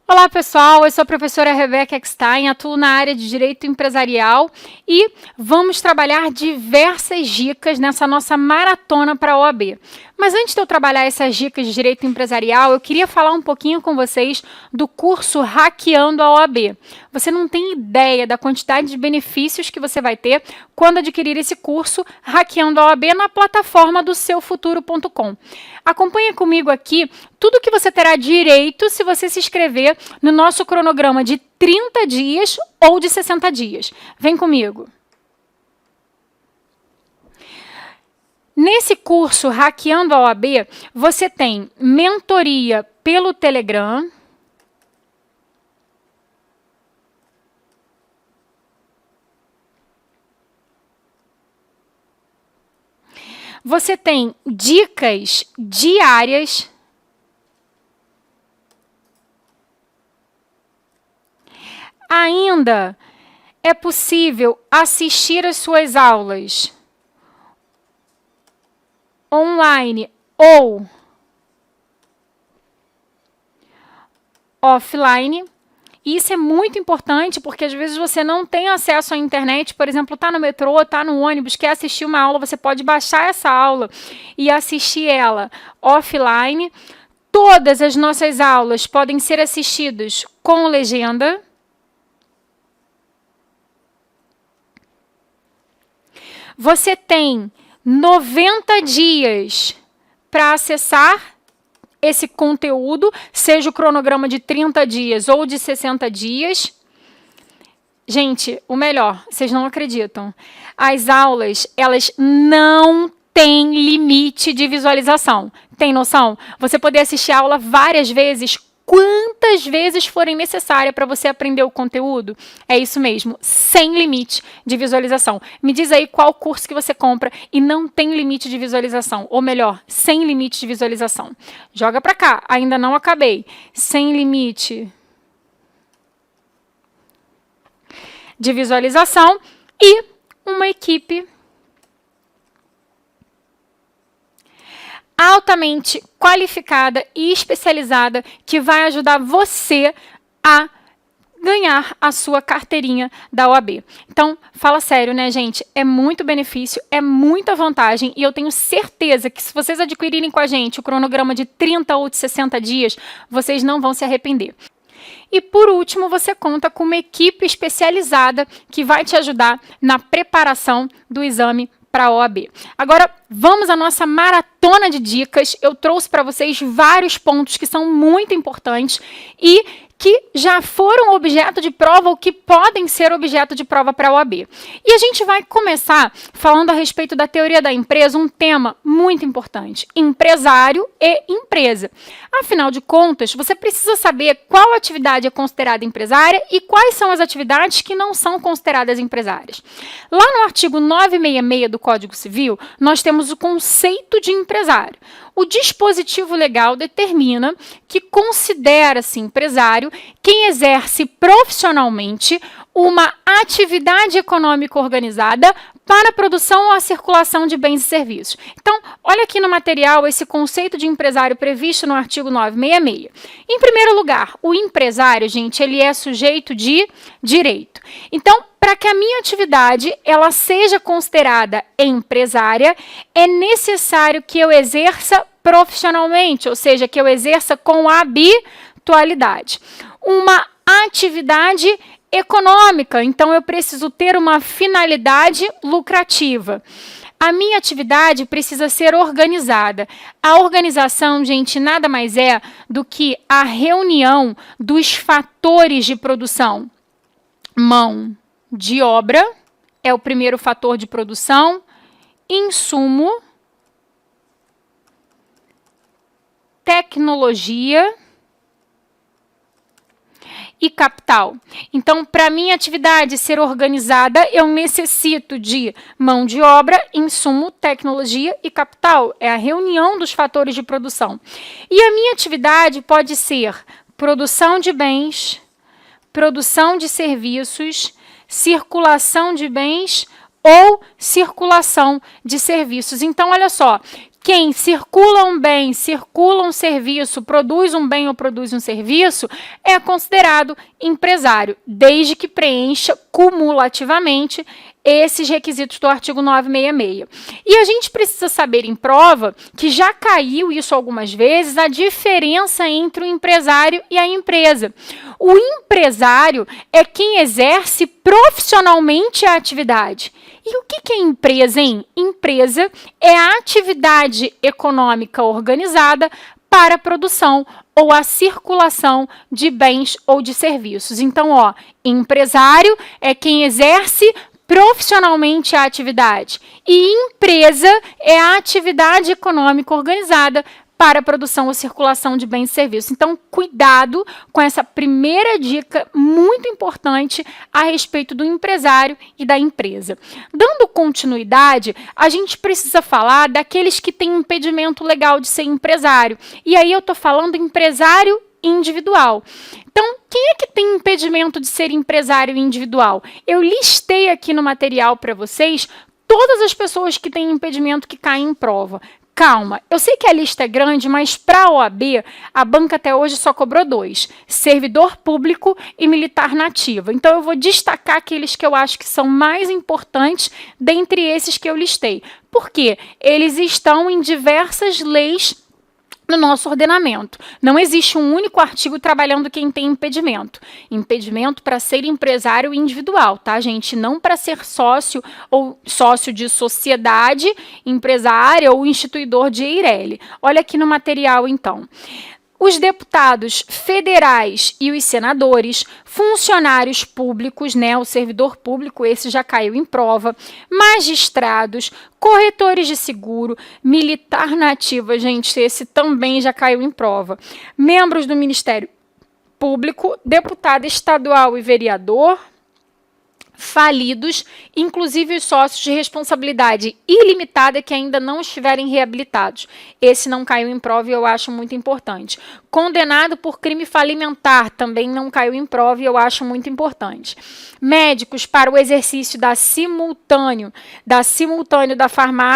Olá pessoal, eu sou a professora Rebeca Eckstein, atuo na área de Direito Empresarial e vamos trabalhar diversas dicas nessa nossa maratona para a OAB. Mas antes de eu trabalhar essas dicas de Direito Empresarial, eu queria falar um pouquinho com vocês do curso Hackeando a OAB. Você não tem ideia da quantidade de benefícios que você vai ter quando adquirir esse curso Hackeando a OAB na plataforma do seufuturo.com. Acompanhe comigo aqui tudo que você terá direito se você se inscrever no nosso cronograma de 30 dias ou de 60 dias. Vem comigo. Nesse curso Hackeando a OAB, você tem mentoria pelo Telegram, você tem dicas diárias, ainda é possível assistir às suas aulas online ou offline. E isso é muito importante porque às vezes você não tem acesso à internet, por exemplo, está no metrô, está no ônibus, quer assistir uma aula, você pode baixar essa aula e assistir ela offline. Todas as nossas aulas podem ser assistidas com legenda. Você tem 90 dias para acessar esse conteúdo, seja o cronograma de 30 dias ou de 60 dias. Gente, o melhor, vocês não acreditam. As aulas, elas não têm limite de visualização. Tem noção? Você poder assistir a aula várias vezes, quantas vezes forem necessárias para você aprender o conteúdo. É isso mesmo, sem limite de visualização. Me diz aí qual curso que você compra e não tem limite de visualização. Ou melhor, sem limite de visualização. Joga para cá, ainda não acabei. Sem limite de visualização e uma equipe altamente qualificada e especializada que vai ajudar você a ganhar a sua carteirinha da OAB. Então, fala sério, né, gente? É muito benefício, é muita vantagem e eu tenho certeza que se vocês adquirirem com a gente o cronograma de 30 ou de 60 dias, vocês não vão se arrepender. E, por último, você conta com uma equipe especializada que vai te ajudar na preparação do exame para a OAB. Agora, vamos à nossa maratona de dicas. Eu trouxe para vocês vários pontos que são muito importantes e que já foram objeto de prova ou que podem ser objeto de prova para a OAB. E a gente vai começar falando a respeito da teoria da empresa, um tema muito importante, empresário e empresa. Afinal de contas, você precisa saber qual atividade é considerada empresária e quais são as atividades que não são consideradas empresárias. Lá no artigo 966 do Código Civil, nós temos o conceito de empresário. O dispositivo legal determina que considera-se empresário quem exerce profissionalmente uma atividade econômica organizada para a produção ou a circulação de bens e serviços. Então, olha aqui no material esse conceito de empresário previsto no artigo 966. Em primeiro lugar, o empresário, gente, ele é sujeito de direito. Então, para que a minha atividade ela seja considerada empresária, é necessário que eu exerça profissionalmente, ou seja, que eu exerça com habitualidade. Uma atividade econômica, então eu preciso ter uma finalidade lucrativa. A minha atividade precisa ser organizada. A organização, gente, nada mais é do que a reunião dos fatores de produção. Mão de obra é o primeiro fator de produção, insumo, tecnologia e capital. Então, para a minha atividade ser organizada, eu necessito de mão de obra, insumo, tecnologia e capital. É a reunião dos fatores de produção. E a minha atividade pode ser produção de bens, produção de serviços, circulação de bens ou circulação de serviços. Então, olha só, quem circula um bem, circula um serviço, produz um bem ou produz um serviço, é considerado empresário, desde que preencha cumulativamente esses requisitos do artigo 966. E a gente precisa saber em prova, que já caiu isso algumas vezes, a diferença entre o empresário e a empresa. O empresário é quem exerce profissionalmente a atividade. E o que é empresa, hein? Empresa é a atividade econômica organizada para a produção ou a circulação de bens ou de serviços. Então, empresário é quem exerce profissionalmente a atividade. E empresa é a atividade econômica organizada para a produção ou circulação de bens e serviços. Então, cuidado com essa primeira dica muito importante a respeito do empresário e da empresa. Dando continuidade, a gente precisa falar daqueles que têm impedimento legal de ser empresário. E aí eu estou falando empresário individual. Então, quem é que tem impedimento de ser empresário individual? Eu listei aqui no material para vocês todas as pessoas que têm impedimento que caem em prova. Calma, eu sei que a lista é grande, mas para a OAB, a banca até hoje só cobrou 2, servidor público e militar nativa. Então, eu vou destacar aqueles que eu acho que são mais importantes dentre esses que eu listei. Por quê? Eles estão em diversas leis no nosso ordenamento. Não existe um único artigo trabalhando quem tem impedimento. Impedimento para ser empresário individual, tá, gente? Não para ser sócio ou sócio de sociedade empresária ou instituidor de EIRELI. Olha aqui no material, então. Os deputados federais e os senadores, funcionários públicos, né, o servidor público, esse já caiu em prova, magistrados, corretores de seguro, militar nativa, gente, esse também já caiu em prova, membros do Ministério Público, deputado estadual e vereador, falidos, inclusive os sócios de responsabilidade ilimitada que ainda não estiverem reabilitados. Esse não caiu em prova e eu acho muito importante. Condenado por crime falimentar médicos para o exercício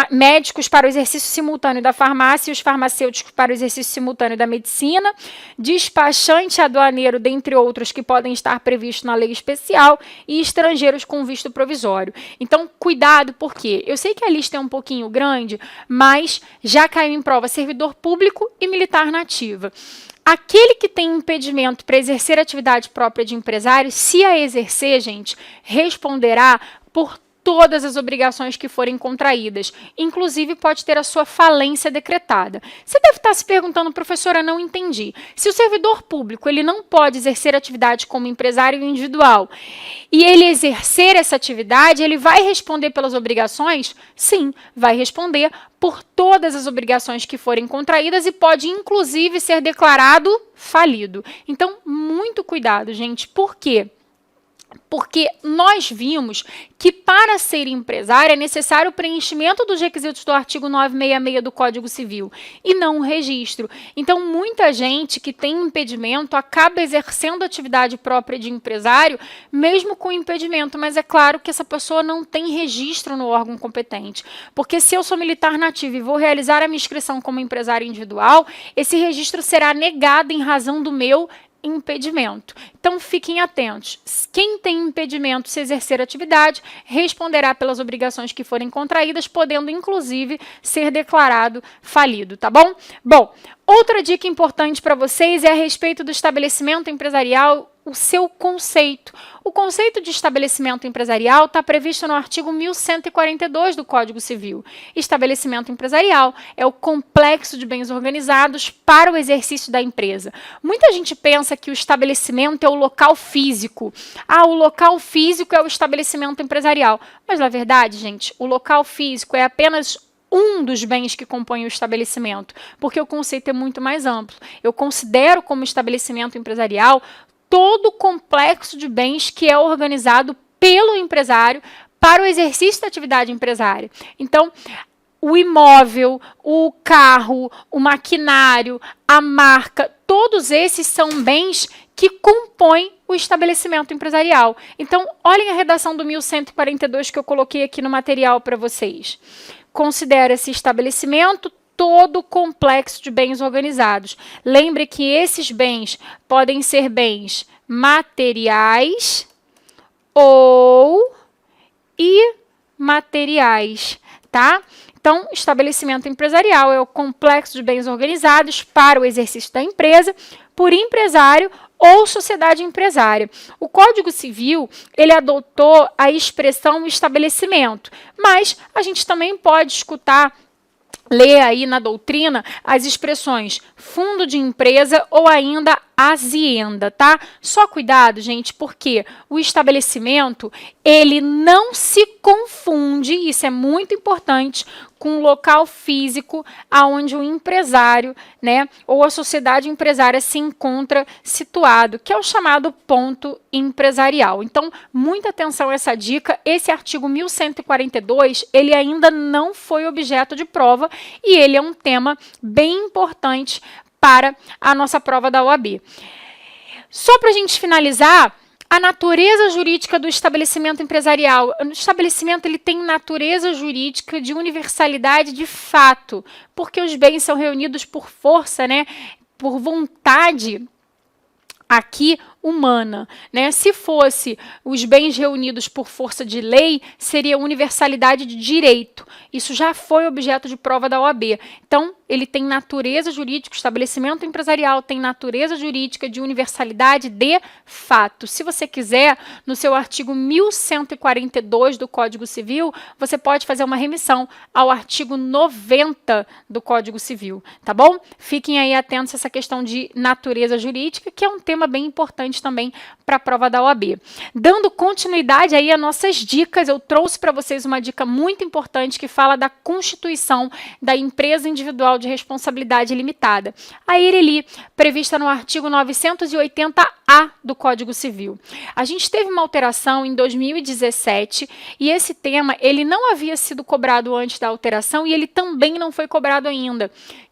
médicos para o exercício simultâneo da farmácia e os farmacêuticos para o exercício simultâneo da medicina, despachante aduaneiro, dentre outros que podem estar previstos na lei especial, e estrangeiros com visto provisório. Então, cuidado, porque eu sei que a lista é um pouquinho grande, mas já caiu em prova servidor público e militar nativa. Aquele que tem impedimento para exercer atividade própria de empresário, se a exercer, gente, responderá por todas as obrigações que forem contraídas. Inclusive, pode ter a sua falência decretada. Você deve estar se perguntando, professora, não entendi. Se o servidor público ele não pode exercer atividade como empresário individual e ele exercer essa atividade, ele vai responder pelas obrigações? Sim, vai responder por todas as obrigações que forem contraídas e pode, inclusive, ser declarado falido. Então, muito cuidado, gente. Por quê? Porque nós vimos que para ser empresário é necessário o preenchimento dos requisitos do artigo 966 do Código Civil e não o registro. Então, muita gente que tem impedimento acaba exercendo atividade própria de empresário, mesmo com impedimento, mas é claro que essa pessoa não tem registro no órgão competente. Porque se eu sou militar nativo e vou realizar a minha inscrição como empresário individual, esse registro será negado em razão do meu impedimento. Então, fiquem atentos. Quem tem impedimento se exercer atividade responderá pelas obrigações que forem contraídas, podendo, inclusive, ser declarado falido, tá bom? Bom, outra dica importante para vocês é a respeito do estabelecimento empresarial, o seu conceito. O conceito de estabelecimento empresarial está previsto no artigo 1142 do Código Civil. Estabelecimento empresarial é o complexo de bens organizados para o exercício da empresa. Muita gente pensa que o estabelecimento é o local físico. O local físico é o estabelecimento empresarial. Mas, na verdade, gente, o local físico é apenas um dos bens que compõem o estabelecimento, porque o conceito é muito mais amplo. Eu considero como estabelecimento empresarial todo o complexo de bens que é organizado pelo empresário para o exercício da atividade empresária. Então, o imóvel, o carro, o maquinário, a marca, todos esses são bens que compõem o estabelecimento empresarial. Então, olhem a redação do 1142 que eu coloquei aqui no material para vocês. Considera-se estabelecimento todo o complexo de bens organizados. Lembre que esses bens podem ser bens materiais ou imateriais, tá? Então, estabelecimento empresarial é o complexo de bens organizados para o exercício da empresa por empresário ou sociedade empresária. O Código Civil, ele adotou a expressão estabelecimento, mas a gente também pode escutar, ler aí na doutrina as expressões fundo de empresa ou ainda azienda, tá? Só cuidado, gente, porque o estabelecimento, ele não se confunde, isso é muito importante, com o local físico aonde o empresário, né, ou a sociedade empresária se encontra situado, que é o chamado ponto empresarial. Então, muita atenção a essa dica. Esse artigo 1142, ele ainda não foi objeto de prova e ele é um tema bem importante para a nossa prova da OAB. Só para a gente finalizar, a natureza jurídica do estabelecimento empresarial. O estabelecimento, ele tem natureza jurídica de universalidade de fato, porque os bens são reunidos por força, né, por vontade aqui humana, né? Se fosse os bens reunidos por força de lei, seria universalidade de direito. Isso já foi objeto de prova da OAB. Então, ele tem natureza jurídica, o estabelecimento empresarial tem natureza jurídica de universalidade de fato. Se você quiser, no seu artigo 1142 do Código Civil, você pode fazer uma remissão ao artigo 90 do Código Civil, tá bom? Fiquem aí atentos a essa questão de natureza jurídica, que é um tema bem importante também para a prova da OAB. Dando continuidade aí a nossas dicas, eu trouxe para vocês uma dica muito importante que fala da constituição da empresa individual de responsabilidade limitada, a EIRELI, prevista no artigo 980-A do Código Civil. A gente teve uma alteração em 2017 e esse tema, ele não havia sido cobrado antes da alteração e ele também não foi cobrado ainda.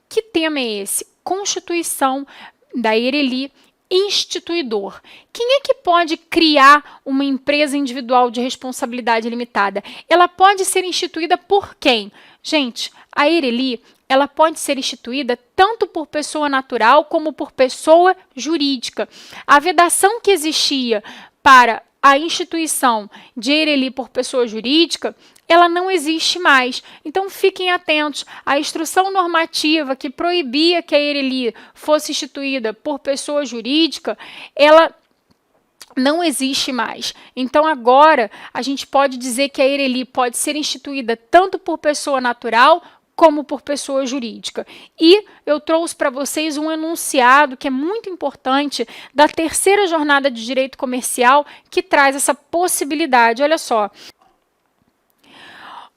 Que tema é esse? Constituição da EIRELI instituidor. Quem é que pode criar uma empresa individual de responsabilidade limitada? Ela pode ser instituída por quem? Gente, a EIRELI, ela pode ser instituída tanto por pessoa natural como por pessoa jurídica. A vedação que existia para a instituição de EIRELI por pessoa jurídica, ela não existe mais. Então, fiquem atentos. A instrução normativa que proibia que a EIRELI fosse instituída por pessoa jurídica, ela não existe mais. Então, agora, a gente pode dizer que a EIRELI pode ser instituída tanto por pessoa natural como por pessoa jurídica. E eu trouxe para vocês um enunciado que é muito importante da terceira jornada de direito comercial que traz essa possibilidade. Olha só.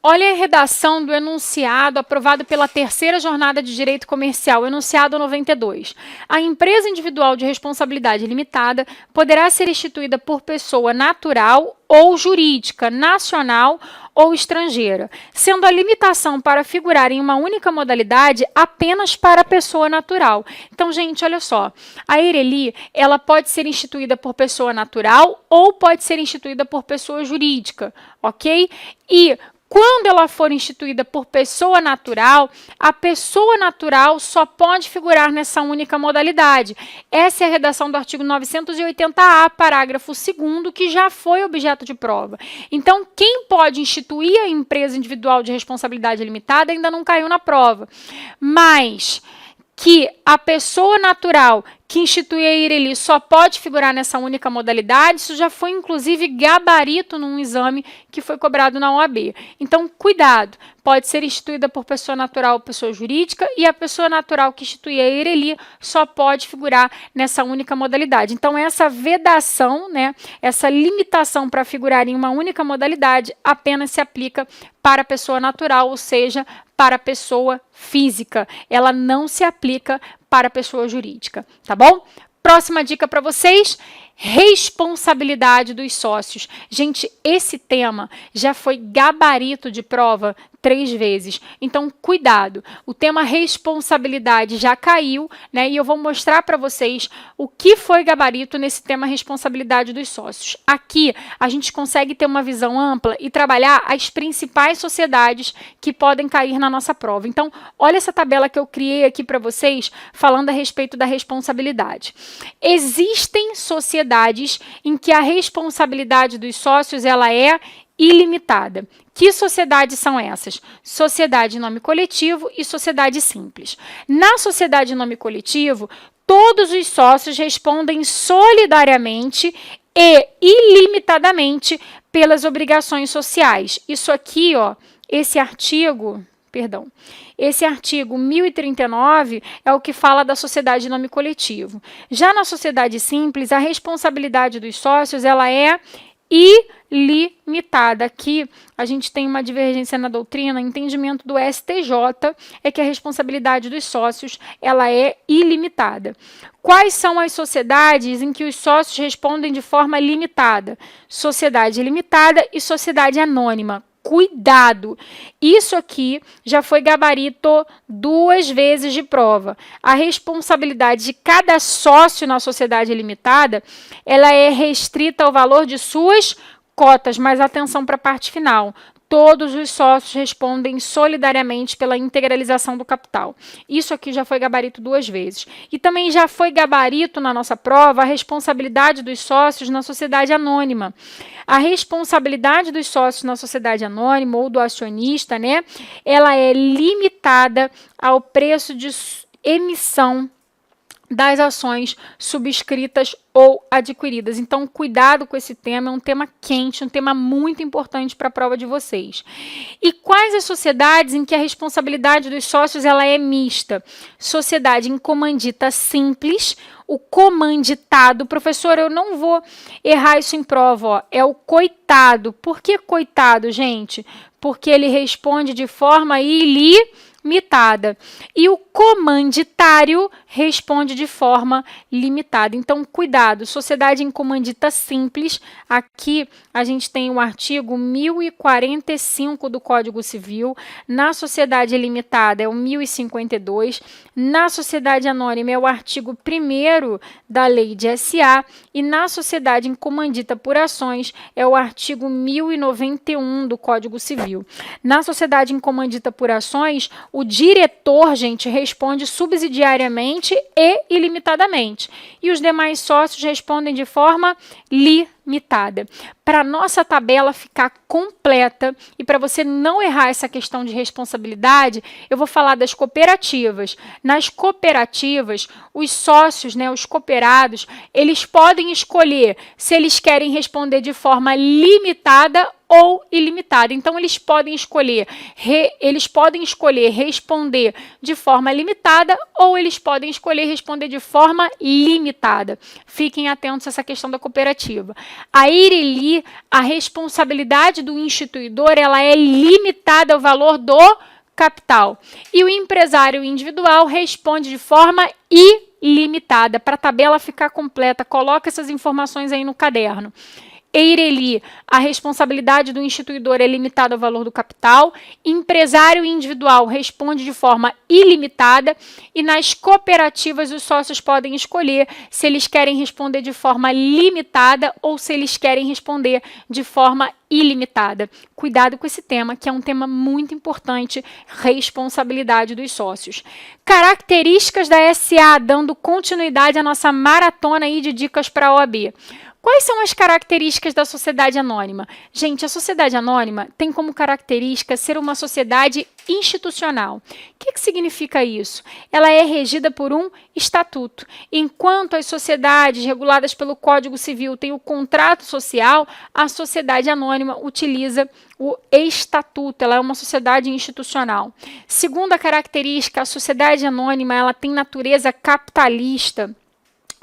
Olha a redação do enunciado aprovado pela terceira jornada de direito comercial, enunciado 92. A empresa individual de responsabilidade limitada poderá ser instituída por pessoa natural ou jurídica, nacional ou estrangeira, sendo a limitação para figurar em uma única modalidade apenas para a pessoa natural. Então, gente, olha só, a EIRELI, ela pode ser instituída por pessoa natural ou pode ser instituída por pessoa jurídica, ok? E quando ela for instituída por pessoa natural, a pessoa natural só pode figurar nessa única modalidade. Essa é a redação do artigo 980-A, parágrafo 2º, que já foi objeto de prova. Então, quem pode instituir a empresa individual de responsabilidade limitada ainda não caiu na prova. Mas que a pessoa natural que institui a EIRELI só pode figurar nessa única modalidade, isso já foi, inclusive, gabarito num exame que foi cobrado na OAB. Então, cuidado, pode ser instituída por pessoa natural ou pessoa jurídica, e a pessoa natural que institui a EIRELI só pode figurar nessa única modalidade. Então, essa vedação, né, essa limitação para figurar em uma única modalidade apenas se aplica para a pessoa natural, ou seja, para a pessoa física. Ela não se aplica para a pessoa jurídica, tá bom? Próxima dica para vocês, responsabilidade dos sócios. Gente, esse tema já foi gabarito de prova 3 vezes. Então, cuidado. O tema responsabilidade já caiu, né? E eu vou mostrar para vocês o que foi gabarito nesse tema responsabilidade dos sócios. Aqui, a gente consegue ter uma visão ampla e trabalhar as principais sociedades que podem cair na nossa prova. Então, olha essa tabela que eu criei aqui para vocês, falando a respeito da responsabilidade. Existem sociedades em que a responsabilidade dos sócios ela é ilimitada. Que sociedades são essas? Sociedade em nome coletivo e sociedade simples. Na sociedade em nome coletivo, todos os sócios respondem solidariamente e ilimitadamente pelas obrigações sociais. Isso aqui, ó, esse artigo 1039 é o que fala da sociedade em nome coletivo. Já na sociedade simples, a responsabilidade dos sócios ela é ilimitada. Aqui a gente tem uma divergência na doutrina, entendimento do STJ é que a responsabilidade dos sócios ela é ilimitada. Quais são as sociedades em que os sócios respondem de forma limitada? Sociedade limitada e sociedade anônima. Cuidado! Isso aqui já foi gabarito 2 vezes de prova. A responsabilidade de cada sócio na sociedade limitada, ela é restrita ao valor de suas cotas, mas atenção para a parte final. Todos os sócios respondem solidariamente pela integralização do capital. Isso aqui já foi gabarito 2 vezes. E também já foi gabarito na nossa prova a responsabilidade dos sócios na sociedade anônima. A responsabilidade dos sócios na sociedade anônima ou do acionista, né, ela é limitada ao preço de emissão das ações subscritas ou adquiridas. Então, cuidado com esse tema, é um tema quente, um tema muito importante para a prova de vocês. E quais as sociedades em que a responsabilidade dos sócios ela é mista? Sociedade em comandita simples, o comanditado, professor, eu não vou errar isso em prova, ó, é o coitado. Por que coitado, gente? Porque ele responde de forma ilimitada. E o comanditário responde de forma limitada. Então, cuidado, sociedade em comandita simples, aqui a gente tem o artigo 1045 do Código Civil, na sociedade limitada é o 1052, na sociedade anônima é o artigo 1º da Lei de SA e na sociedade em comandita por ações é o artigo 1091 do Código Civil. Na sociedade em comandita por ações, o diretor, gente, responde subsidiariamente e ilimitadamente. E os demais sócios respondem de forma limitada. Para nossa tabela ficar completa e para você não errar essa questão de responsabilidade, eu vou falar das cooperativas. Nas cooperativas, os sócios, né, os cooperados, eles podem escolher se eles querem responder de forma limitada ou ilimitada. Então, eles podem escolher responder de forma limitada ou eles podem escolher responder de forma limitada. Fiquem atentos a essa questão da cooperativa. A IRELI, a responsabilidade do instituidor, ela é limitada ao valor do capital. E o empresário individual responde de forma ilimitada. Para a tabela ficar completa, coloca essas informações aí no caderno. EIRELI, a responsabilidade do instituidor é limitada ao valor do capital, empresário individual responde de forma ilimitada e nas cooperativas os sócios podem escolher se eles querem responder de forma limitada ou se eles querem responder de forma ilimitada. Cuidado com esse tema, que é um tema muito importante, responsabilidade dos sócios. Características da SA, dando continuidade à nossa maratona aí de dicas para a OAB. Quais são as características da sociedade anônima? Gente, a sociedade anônima tem como característica ser uma sociedade institucional. O que significa isso? Ela é regida por um estatuto. Enquanto as sociedades reguladas pelo Código Civil têm o contrato social, a sociedade anônima utiliza o estatuto. Ela é uma sociedade institucional. Segunda característica, a sociedade anônima ela tem natureza capitalista.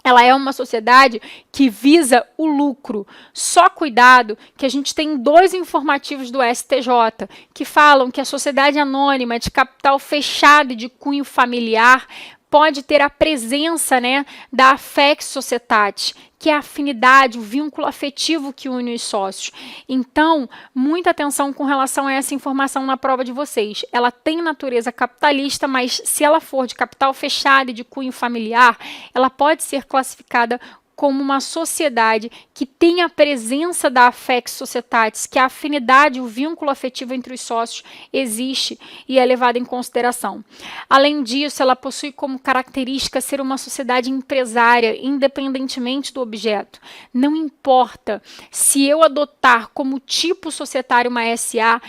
Ela é uma sociedade que visa o lucro. Só cuidado que a gente tem 2 informativos do STJ que falam que a sociedade anônima de capital fechado e de cunho familiar pode ter a presença, né, da affect societatis, que é a afinidade, o vínculo afetivo que une os sócios. Então, muita atenção com relação a essa informação na prova de vocês. Ela tem natureza capitalista, mas se ela for de capital fechado e de cunho familiar, ela pode ser classificada como uma sociedade que tem a presença da affect societatis, que a afinidade, o vínculo afetivo entre os sócios existe e é levado em consideração. Além disso, ela possui como característica ser uma sociedade empresária, independentemente do objeto. Não importa se eu adotar como tipo societário uma SA,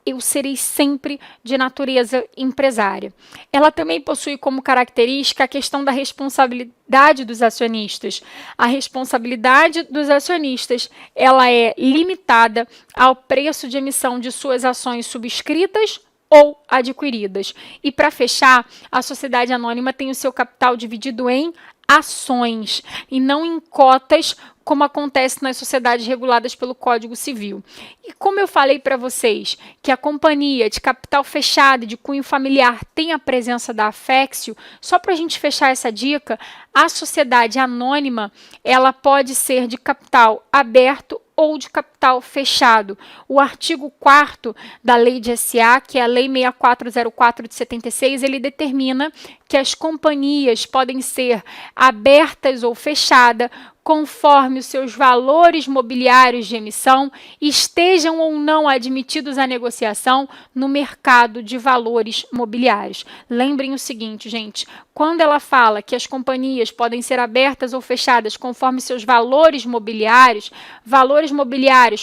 eu serei sempre de natureza empresária. Ela também possui como característica a questão da responsabilidade dos acionistas. A responsabilidade dos acionistas, ela é limitada ao preço de emissão de suas ações subscritas ou adquiridas. E para fechar, a sociedade anônima tem o seu capital dividido em ações e não em cotas, como acontece nas sociedades reguladas pelo Código Civil. E como eu falei para vocês que a companhia de capital fechado e de cunho familiar tem a presença da affectio, só para a gente fechar essa dica, a sociedade anônima ela pode ser de capital aberto ou de capital fechado. O artigo 4º da Lei de SA, que é a Lei 6404 de 76, ele determina que as companhias podem ser abertas ou fechadas conforme os seus valores mobiliários de emissão estejam ou não admitidos à negociação no mercado de valores mobiliários. Lembrem o seguinte, gente, quando ela fala que as companhias podem ser abertas ou fechadas conforme seus valores mobiliários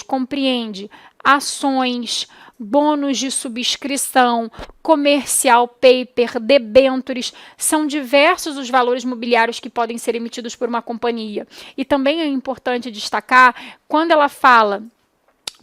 compreende ações, bônus de subscrição, comercial paper, debêntures, são diversos os valores mobiliários que podem ser emitidos por uma companhia. E também é importante destacar, quando ela fala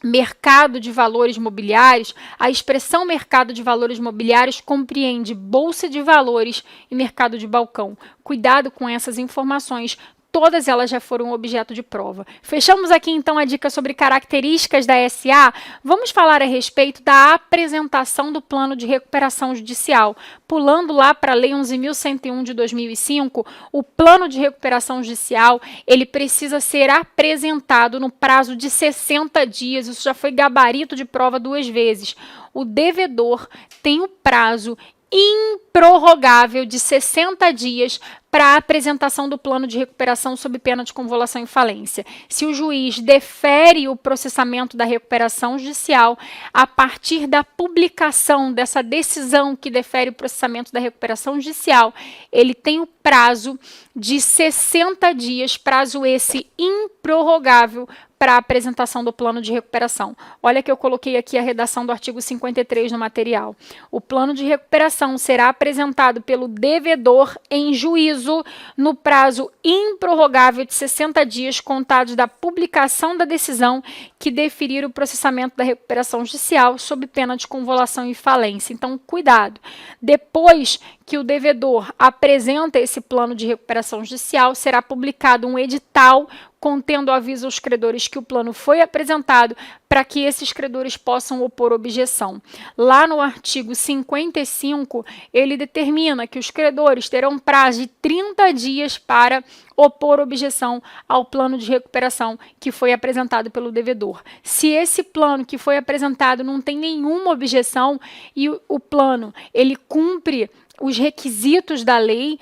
mercado de valores mobiliários, a expressão mercado de valores mobiliários compreende bolsa de valores e mercado de balcão. Cuidado com essas informações. Todas elas já foram objeto de prova. Fechamos aqui, então, a dica sobre características da SA. Vamos falar a respeito da apresentação do plano de recuperação judicial. Pulando lá para a Lei 11.101 de 2005, o plano de recuperação judicial, ele precisa ser apresentado no prazo de 60 dias. Isso já foi gabarito de prova 2 vezes. O devedor tem o prazo improrrogável de 60 dias para a apresentação do plano de recuperação sob pena de convolução e falência. Se o juiz defere o processamento da recuperação judicial, a partir da publicação dessa decisão que defere o processamento da recuperação judicial, ele tem o prazo de 60 dias, prazo esse improrrogável, para a apresentação do plano de recuperação. Olha que eu coloquei aqui a redação do artigo 53 no material. O plano de recuperação será apresentado pelo devedor em juízo no prazo improrrogável de 60 dias contados da publicação da decisão que deferir o processamento da recuperação judicial sob pena de convolução e falência. Então, cuidado. Depois que o devedor apresenta esse plano de recuperação judicial, será publicado um edital contendo aviso aos credores que o plano foi apresentado para que esses credores possam opor objeção. Lá no artigo 55, ele determina que os credores terão prazo de 30 dias para opor objeção ao plano de recuperação que foi apresentado pelo devedor. Se esse plano que foi apresentado não tem nenhuma objeção e o plano ele cumpre os requisitos da lei,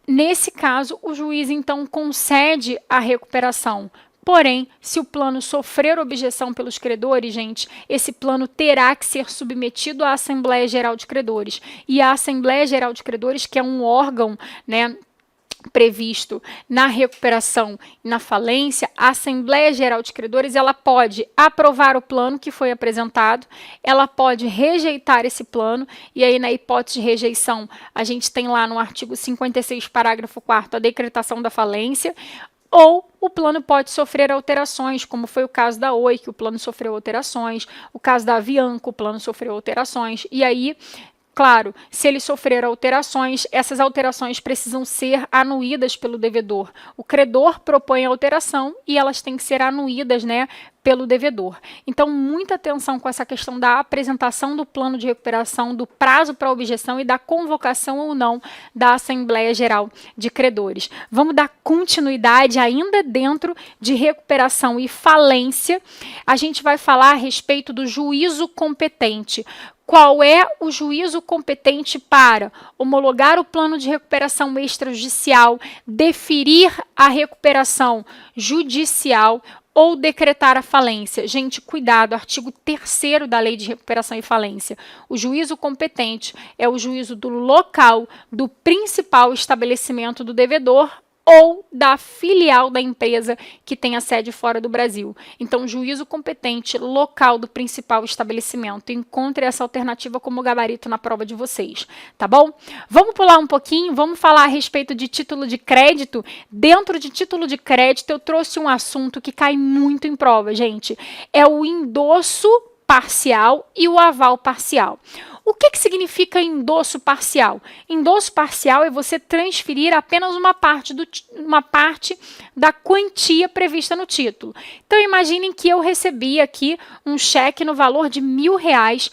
nesse caso, o juiz, então, concede a recuperação. Porém, se o plano sofrer objeção pelos credores, gente, esse plano terá que ser submetido à Assembleia Geral de Credores. E a Assembleia Geral de Credores, que é um órgão, né, previsto na recuperação e na falência, a Assembleia Geral de Credores ela pode aprovar o plano que foi apresentado, ela pode rejeitar esse plano, e aí na hipótese de rejeição, a gente tem lá no artigo 56, parágrafo 4º, a decretação da falência, ou o plano pode sofrer alterações, como foi o caso da Oi, que o plano sofreu alterações, o caso da Avianca, o plano sofreu alterações, e aí Claro, se ele sofrer alterações, essas alterações precisam ser anuídas pelo devedor. O credor propõe a alteração e elas têm que ser anuídas, né, pelo devedor. Então, muita atenção com essa questão da apresentação do plano de recuperação, do prazo para objeção e da convocação ou não da Assembleia Geral de Credores. Vamos dar continuidade ainda dentro de recuperação e falência. A gente vai falar a respeito do juízo competente. Qual é o juízo competente para homologar o plano de recuperação extrajudicial, deferir a recuperação judicial ou decretar a falência? Gente, cuidado, artigo 3º da Lei de Recuperação e Falência. O juízo competente é o juízo do local do principal estabelecimento do devedor ou da filial da empresa que tem a sede fora do Brasil. Então, juízo competente local do principal estabelecimento. Encontre essa alternativa como gabarito na prova de vocês, tá bom? Vamos pular um pouquinho, vamos falar a respeito de título de crédito. Dentro de título de crédito, eu trouxe um assunto que cai muito em prova, gente. É o endosso parcial e o aval parcial. O que significa endosso parcial? Endosso parcial é você transferir apenas uma parte da quantia prevista no título. Então, imaginem que eu recebi aqui um cheque no valor de R$1.000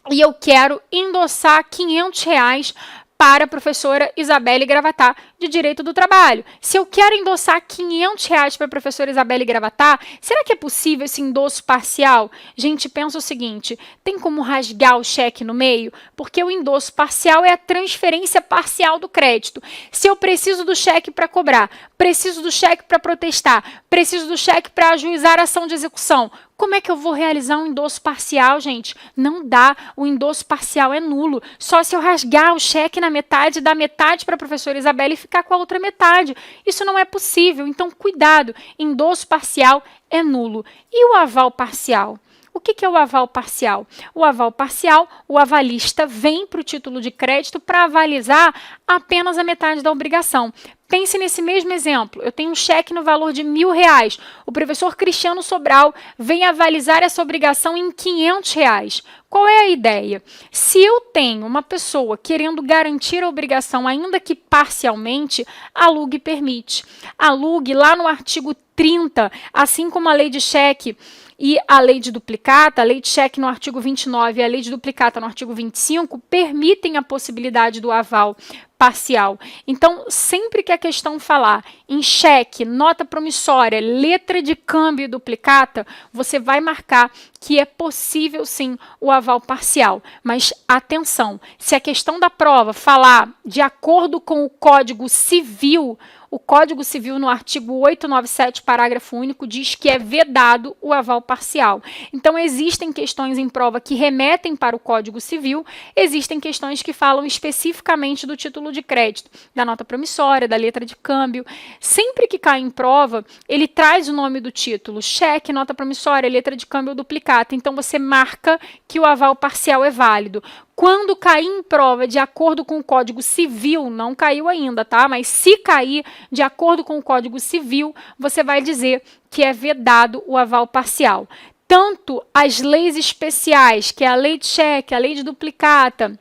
e eu quero endossar R$500 para a professora Isabelle Gravatar, de Direito do Trabalho. Se eu quero endossar R$500 para a professora Isabelle Gravatar, será que é possível esse endosso parcial? Gente, pensa o seguinte, tem como rasgar o cheque no meio? Porque o endosso parcial é a transferência parcial do crédito. Se eu preciso do cheque para cobrar, preciso do cheque para protestar, preciso do cheque para ajuizar a ação de execução, como é que eu vou realizar um endosso parcial, gente? Não dá, o endosso parcial é nulo. Só se eu rasgar o cheque na metade, dar metade para a professora Isabelle e ficar com a outra metade. Isso não é possível, então cuidado, endosso parcial é nulo. E o aval parcial? O que é o aval parcial? O aval parcial, o avalista vem para o título de crédito para avalizar apenas a metade da obrigação. Pense nesse mesmo exemplo. Eu tenho um cheque no valor de R$1.000. O professor Cristiano Sobral vem avalizar essa obrigação em R$500. Qual é a ideia? Se eu tenho uma pessoa querendo garantir a obrigação, ainda que parcialmente, a LUG permite. A LUG, lá no artigo 30, assim como a lei de cheque e a lei de duplicata, a lei de cheque no artigo 29 e a lei de duplicata no artigo 25, permitem a possibilidade do aval parcial. Então, sempre que a questão falar em cheque, nota promissória, letra de câmbio e duplicata, você vai marcar que é possível sim o aval parcial. Mas atenção, se a questão da prova falar de acordo com o Código Civil, o Código Civil, no artigo 897, parágrafo único, diz que é vedado o aval parcial. Então, existem questões em prova que remetem para o Código Civil, existem questões que falam especificamente do título de crédito, da nota promissória, da letra de câmbio. Sempre que cai em prova, ele traz o nome do título, cheque, nota promissória, letra de câmbio ou duplicata. Então, você marca que o aval parcial é válido. Quando cair em prova de acordo com o Código Civil, não caiu ainda, tá? Mas se cair de acordo com o Código Civil, você vai dizer que é vedado o aval parcial. Tanto as leis especiais, que é a lei de cheque, a lei de duplicata,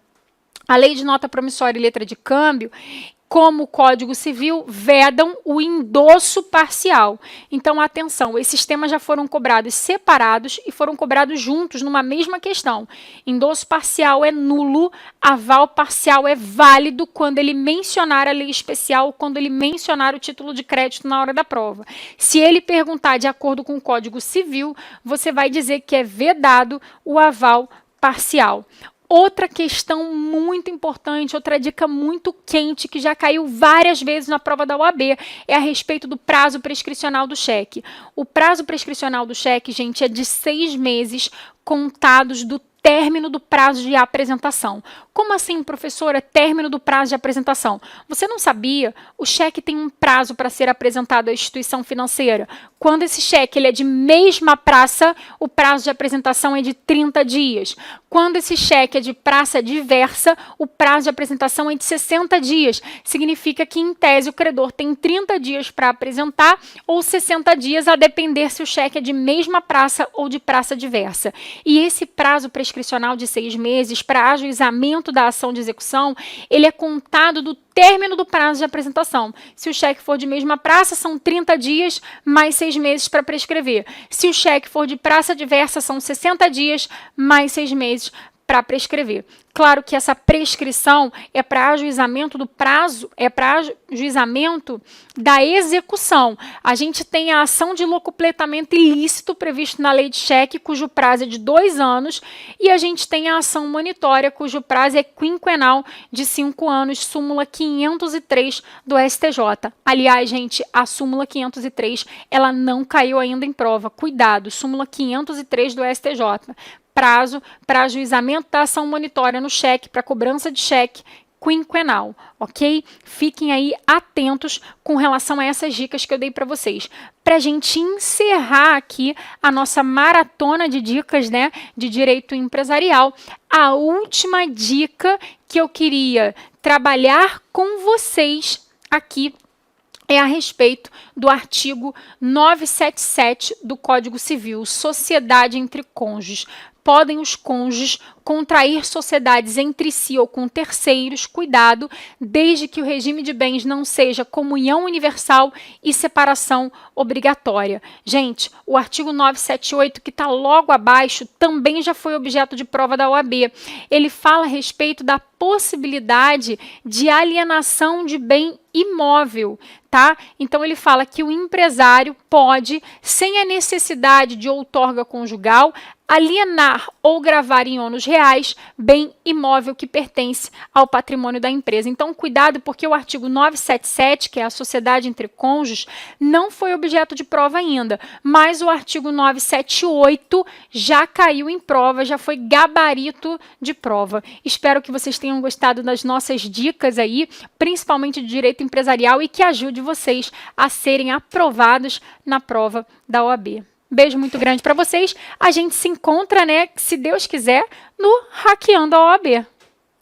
a lei de nota promissória e letra de câmbio, como o Código Civil, vedam o endosso parcial. Então, atenção, esses temas já foram cobrados separados e foram cobrados juntos numa mesma questão. Endosso parcial é nulo, aval parcial é válido quando ele mencionar a lei especial ou quando ele mencionar o título de crédito na hora da prova. Se ele perguntar de acordo com o Código Civil, você vai dizer que é vedado o aval parcial. Outra questão muito importante, outra dica muito quente, que já caiu várias vezes na prova da OAB, é a respeito do prazo prescricional do cheque. O prazo prescricional do cheque, gente, é de 6 meses contados do término do prazo de apresentação. Como assim, professora, término do prazo de apresentação? Você não sabia? O cheque tem um prazo para ser apresentado à instituição financeira. Quando esse cheque ele é de mesma praça, o prazo de apresentação é de 30 dias. Quando esse cheque é de praça diversa, o prazo de apresentação é de 60 dias. Significa que, em tese, o credor tem 30 dias para apresentar ou 60 dias, a depender se o cheque é de mesma praça ou de praça diversa. E esse prazo prescricional prescricional de 6 meses para ajuizamento da ação de execução, ele é contado do término do prazo de apresentação. Se o cheque for de mesma praça, são 30 dias mais 6 meses para prescrever. Se o cheque for de praça diversa, são 60 dias mais 6 meses para prescrever. Claro que essa prescrição é para ajuizamento do prazo, é para ajuizamento da execução. A gente tem a ação de locupletamento ilícito previsto na lei de cheque, cujo prazo é de 2 anos, e a gente tem a ação monitória, cujo prazo é quinquenal de 5 anos, súmula 503 do STJ. Aliás, gente, a súmula 503, ela não caiu ainda em prova. Cuidado, súmula 503 do STJ. Prazo para ajuizamento da ação monitória no cheque, para cobrança de cheque quinquenal, ok? Fiquem aí atentos com relação a essas dicas que eu dei para vocês. Para a gente encerrar aqui a nossa maratona de dicas, né, de direito empresarial, a última dica que eu queria trabalhar com vocês aqui é a respeito do artigo 977 do Código Civil, sociedade entre cônjuges. Podem os cônjuges contrair sociedades entre si ou com terceiros, cuidado, desde que o regime de bens não seja comunhão universal e separação obrigatória. Gente, o artigo 978, que está logo abaixo, também já foi objeto de prova da OAB. Ele fala a respeito da possibilidade de alienação de bem imóvel, tá? Então ele fala que o empresário pode, sem a necessidade de outorga conjugal, alienar ou gravar em ônus reais bem imóvel que pertence ao patrimônio da empresa. Então, cuidado, porque o artigo 977, que é a sociedade entre cônjuges, não foi objeto de prova ainda, mas o artigo 978 já caiu em prova, já foi gabarito de prova. Espero que vocês tenham gostado das nossas dicas aí, principalmente de direito empresarial, e que ajude vocês a serem aprovados na prova da OAB. Beijo muito grande para vocês. A gente se encontra, né, se Deus quiser, no Hackeando a OAB.